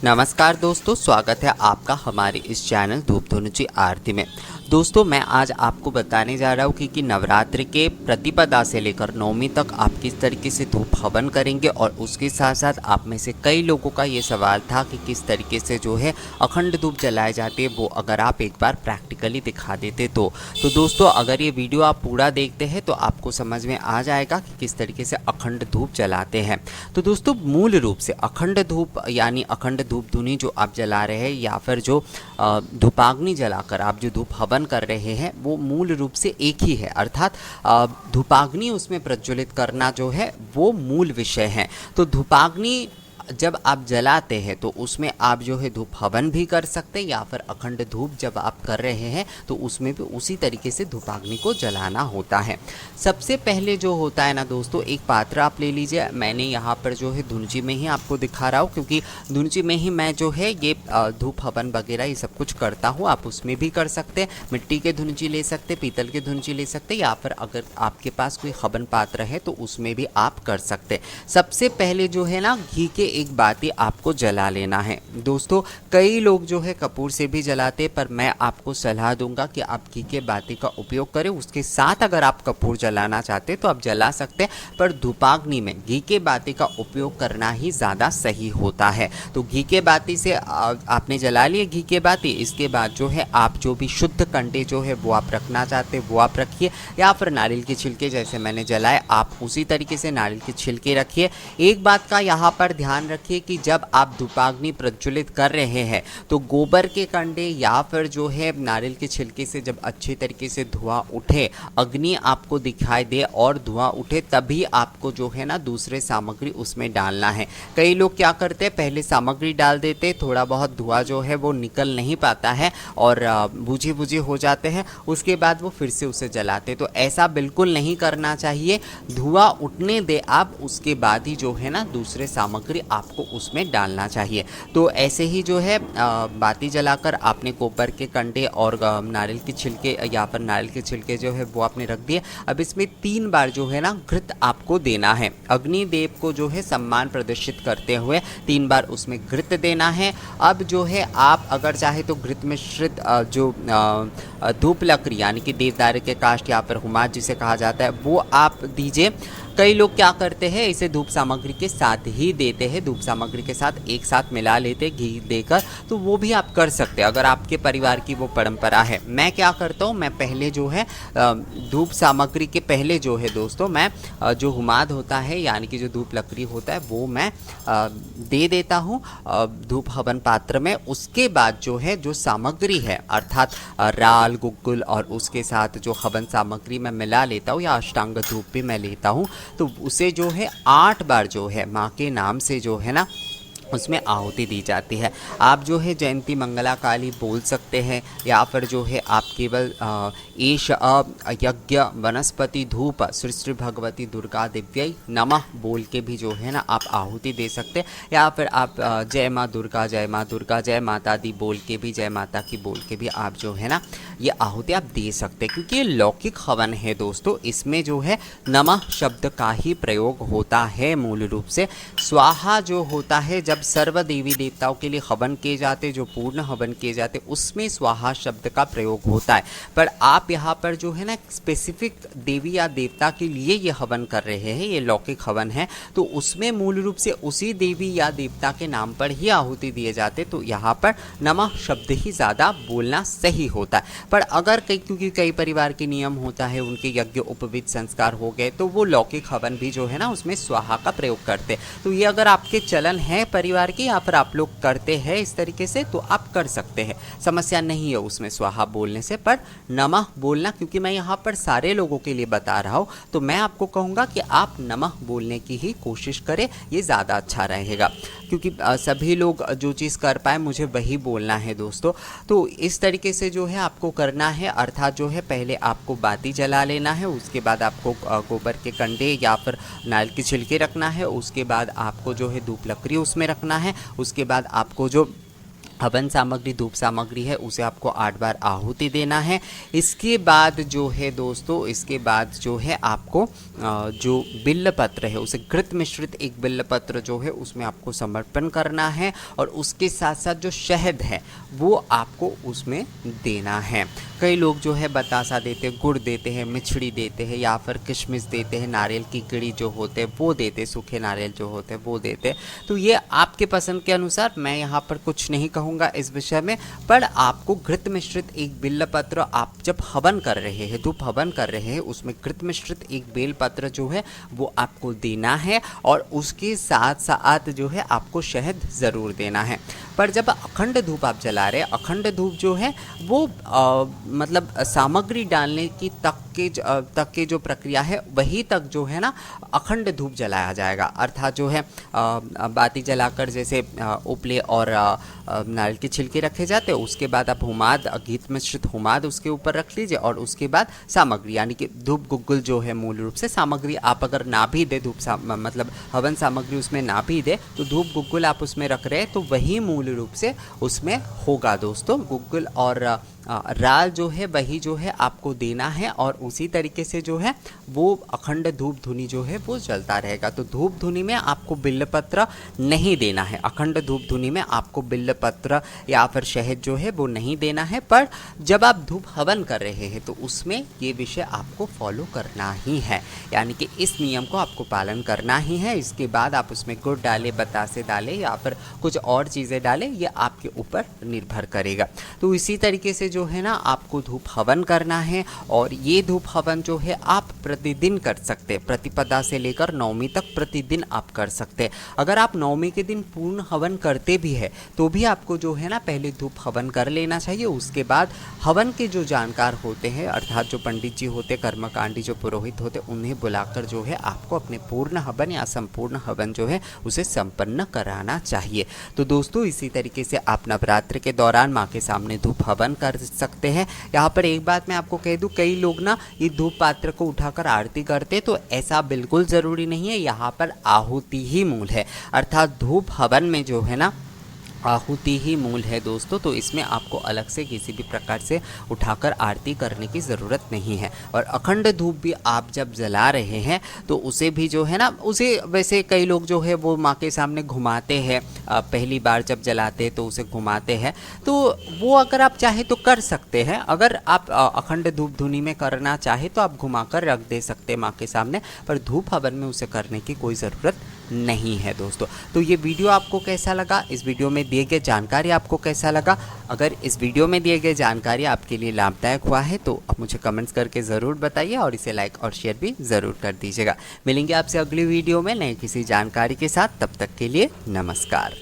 नमस्कार दोस्तों, स्वागत है आपका हमारे इस चैनल धूप धुनुची आरती में। दोस्तों मैं आज आपको बताने जा रहा हूँ कि नवरात्रि के प्रतिपदा से लेकर नवमी तक आप किस तरीके से धूप हवन करेंगे। और उसके साथ साथ आप में से कई लोगों का ये सवाल था कि किस तरीके से जो है अखंड धूप जलाए जाते हैं, वो अगर आप एक बार प्रैक्टिकली दिखा देते तो दोस्तों अगर ये वीडियो आप पूरा देखते हैं तो आपको समझ में आ जाएगा कि किस तरीके से अखंड धूप जलाते हैं। तो दोस्तों मूल रूप से अखंड धूप यानी अखंड धूप धुनी जो आप जला रहे हैं या फिर जो धूपाग्नि जलाकर आप जो धूप हवन कर रहे हैं वो मूल रूप से एक ही है, अर्थात धूपाग्नि उसमें प्रज्वलित करना जो है वो मूल विषय है। तो धूपाग्नि जब आप जलाते हैं तो उसमें आप जो है धूप हवन भी कर सकते हैं या फिर अखंड धूप जब आप कर रहे हैं तो उसमें भी उसी तरीके से धूपाग्नि को जलाना होता है। सबसे पहले जो होता है ना दोस्तों, एक पात्र आप ले लीजिए। मैंने यहाँ पर जो है धुंजी में ही आपको दिखा रहा हूँ क्योंकि धुंजी में ही मैं जो है ये धूप हवन वगैरह ये सब कुछ करता हूँ। आप उसमें भी कर सकते हैं, मिट्टी के धुंजी ले सकते, पीतल के धुंजी ले सकते, या फिर अगर आपके पास कोई हवन पात्र है तो उसमें भी आप कर सकते। सबसे पहले जो है ना घी के एक बाती आपको जला लेना है। दोस्तों कई लोग जो है कपूर से भी जलाते, पर मैं आपको सलाह दूंगा कि आप घी के बाती का उपयोग करें। उसके साथ अगर आप कपूर जलाना चाहते तो आप जला सकते हैं, पर धूपाग्नि में घी के बाती का उपयोग करना ही ज़्यादा सही होता है। तो घी के बाती से आपने जला लिए घी के बाती। इसके बाद जो है आप जो भी शुद्ध कंडे जो है वो आप रखना चाहते वो आप रखिए, या फिर नारियल के छिलके जैसे मैंने जलाए आप उसी तरीके से नारियल के छिलके रखिए। एक बात का यहाँ पर ध्यान रखिए कि जब आप धूपाग्नि प्रज्वलित कर रहे हैं तो गोबर के कंडे या फिर जो है नारियल के छिलके से जब अच्छी तरीके से धुआं उठे, अग्नि आपको दिखाई दे और धुआं उठे, तभी आपको जो है ना दूसरे सामग्री उसमें डालना है। कई लोग क्या करते हैं, पहले सामग्री डाल देते, थोड़ा बहुत धुआं जो है वो निकल नहीं पाता है और बुझे बुझे हो जाते हैं, उसके बाद वो फिर से उसे जलाते। तो ऐसा बिल्कुल नहीं करना चाहिए। धुआं उठने दे आप, उसके बाद ही जो है ना दूसरे सामग्री आपको उसमें डालना चाहिए। तो ऐसे ही जो है बाती जलाकर आपने गोबर के कंडे और नारियल के छिलके या फिर नारियल के छिलके जो है वो आपने रख दिए। अब इसमें 3 बार जो है ना घृत आपको देना है। अग्निदेव को जो है सम्मान प्रदर्शित करते हुए 3 बार उसमें घृत देना है। अब जो है आप अगर चाहे तो घृत मिश्रित जो धूप लकड़ी यानी कि देवदारू के काष्ठ या फिर हुमाद जिसे कहा जाता है वो आप दीजिए। कई लोग क्या करते हैं, इसे धूप सामग्री के साथ ही देते हैं, धूप सामग्री के साथ एक साथ मिला लेते घी देकर। तो वो भी आप कर सकते हैं अगर आपके परिवार की वो परंपरा है। मैं क्या करता हूँ, मैं पहले जो है धूप सामग्री के पहले जो है दोस्तों मैं जो हुमाद होता है यानी कि जो धूप लकड़ी होता है वो मैं दे देता हूँ धूप हवन पात्र में। उसके बाद जो है जो सामग्री है अर्थात राल गुग्गुल और उसके साथ जो हवन सामग्री मैं मिला लेता हूँ या अष्टांग धूप भी मैं लेता हूँ, तो उसे जो है 8 बार जो है माँ के नाम से जो है ना उसमें आहुति दी जाती है। आप जो है जयंती मंगला काली बोल सकते हैं या फिर जो है आप केवल एष यज्ञ वनस्पति धूप श्री श्री भगवती दुर्गा दिव्यै नमः बोल के भी जो है ना आप आहुति दे सकते हैं, या फिर आप जय माँ दुर्गा जय माँ दुर्गा जय माता दी बोल के भी जय माता की बोल के भी आप जो है ना ये आहुति आप दे सकते हैं। क्योंकि ये लौकिक हवन है दोस्तों, इसमें जो है नमः शब्द का ही प्रयोग होता है। मूल रूप से स्वाहा जो होता है जब सर्व देवी देवताओं के लिए हवन किए जाते, जो पूर्ण हवन किए जाते, उसमें स्वाहा शब्द का प्रयोग होता है। पर आप यहाँ पर जो है ना स्पेसिफिक देवी या देवता के लिए ये हवन कर रहे हैं, ये लौकिक हवन है, तो उसमें मूल रूप से उसी देवी या देवता के नाम पर ही आहुति दिए जाते। तो यहाँ पर नमः शब्द ही ज़्यादा बोलना सही होता है। पर अगर क्योंकि कई परिवार के नियम होता है, उनके यज्ञ उपवित संस्कार हो गए, तो वो लौकिक हवन भी जो है ना उसमें स्वाहा का प्रयोग करते। तो ये अगर आपके चलन है परिवार की या फिर आप लोग करते हैं इस तरीके से तो आप कर सकते हैं, समस्या नहीं है उसमें स्वाहा बोलने से। पर नमः बोलना, क्योंकि मैं यहाँ पर सारे लोगों के लिए बता रहा हूँ, तो मैं आपको कहूँगा कि आप नमः बोलने की ही कोशिश करें, ये ज़्यादा अच्छा रहेगा। क्योंकि सभी लोग जो चीज़ कर पाए मुझे वही बोलना है दोस्तों। तो इस तरीके से जो है आपको करना है, अर्थात जो है पहले आपको बाती जला लेना है, उसके बाद आपको गोबर के कंडे या फिर नारियल के छिलके रखना है, उसके बाद आपको जो है धूप लकड़ी उसमें रखना है, उसके बाद आपको जो हवन सामग्री धूप सामग्री है उसे आपको 8 बार आहुति देना है। इसके बाद जो है दोस्तों, इसके बाद जो है आपको जो बिल्व पत्र है उसे घृत मिश्रित एक बिल्व पत्र जो है उसमें आपको समर्पण करना है, और उसके साथ साथ जो शहद है वो आपको उसमें देना है। कई लोग जो है बतासा देते हैं, गुड़ देते हैं, मिछड़ी देते हैं, या फिर किशमिश देते हैं, नारियल की गिड़ी जो होते हैं वो देते हैं, सूखे नारियल जो होते हैं वो देते हैं। तो ये आपके पसंद के अनुसार, मैं यहाँ पर कुछ नहीं कहूँगा इस विषय में। पर आपको घृत मिश्रित एक बिल्व पत्र, आप जब हवन कर रहे हैं, धूप हवन कर रहे हैं, उसमें घृत मिश्रित एक बेल पत्र जो है वो आपको देना है, और उसके साथ साथ जो है आपको शहद ज़रूर देना है। पर जब अखंड धूप आप जला रहे हैं, अखंड धूप जो है वो मतलब सामग्री डालने की तक के जो प्रक्रिया है वही तक जो है ना अखंड धूप जलाया जाएगा। अर्थात जो है बाती जलाकर जैसे उपले और नारियल के छिलके रखे जाते हैं, उसके बाद आप हुमाद, घृत मिश्रित हुमाद उसके ऊपर रख लीजिए, और उसके बाद सामग्री यानी कि धूप गुग्गुल जो है मूल रूप से सामग्री आप अगर ना भी दे, मतलब हवन सामग्री उसमें ना भी दे, तो धूप गुग्गुल आप उसमें रख रहे हैं तो वही मूल रूप से उसमें होगा दोस्तों। गुग्गुल और राल जो है वही जो है आपको देना है, और उसी तरीके से जो है वो अखंड धूप धुनी जो है वो जलता रहेगा। तो धूप धुनी में आपको बिल्व पत्र नहीं देना है, अखंड धूप धुनी में आपको बिल्व पत्र या फिर शहद जो है वो नहीं देना है। पर जब आप धूप हवन कर रहे हैं तो उसमें ये विषय आपको फॉलो करना ही है, यानी कि इस नियम को आपको पालन करना ही है। इसके बाद आप उसमें गुड़ डालें, बतासे डालें या फिर कुछ और चीज़ें डालें, ये आपके ऊपर निर्भर करेगा। तो इसी तरीके से जो है ना आपको धूप हवन करना है, और ये धूप हवन जो है आप प्रतिदिन कर सकते हैं, प्रतिपदा से लेकर नवमी तक प्रतिदिन आप कर सकते हैं। अगर आप नवमी के दिन पूर्ण हवन करते भी है तो भी आपको जो है ना पहले धूप हवन कर लेना चाहिए। उसके बाद हवन के जो जानकार होते हैं, अर्थात जो पंडित जी होते, कर्मकांडी जो पुरोहित होते, उन्हें बुलाकर जो है आपको अपने पूर्ण हवन या संपूर्ण हवन जो है उसे संपन्न कराना चाहिए। तो दोस्तों इसी तरीके से आप नवरात्र के दौरान माँ के सामने धूप हवन कर सकते हैं। यहाँ पर एक बात मैं आपको कह दूं, कई लोग ना ये धूप पात्र को उठाकर आरती करते, तो ऐसा बिल्कुल ज़रूरी नहीं है। यहाँ पर आहुति ही मूल है, अर्थात धूप हवन में जो है ना आहुति ही मूल है दोस्तों। तो इसमें आपको अलग से किसी भी प्रकार से उठाकर आरती करने की ज़रूरत नहीं है। और अखंड धूप भी आप जब जला रहे हैं तो उसे भी जो है ना, उसे वैसे कई लोग जो है वो माँ के सामने घुमाते हैं, पहली बार जब जलाते हैं तो उसे घुमाते हैं, तो वो अगर आप चाहे तो कर सकते हैं। अगर आप अखंड धूप धुनी में करना चाहे तो आप घुमाकर रख दे सकते हैं माँ के सामने, पर धूप हवन में उसे करने की कोई ज़रूरत नहीं है दोस्तों। तो ये वीडियो आपको कैसा लगा, इस वीडियो में दिए गए जानकारी आपको कैसा लगा? अगर इस वीडियो में दिए गए जानकारी आपके लिए लाभदायक हुआ है तो आप मुझे कमेंट्स करके ज़रूर बताइए, और इसे लाइक और शेयर भी ज़रूर कर दीजिएगा। मिलेंगे आपसे अगली वीडियो में नई किसी जानकारी के साथ, तब तक के लिए नमस्कार।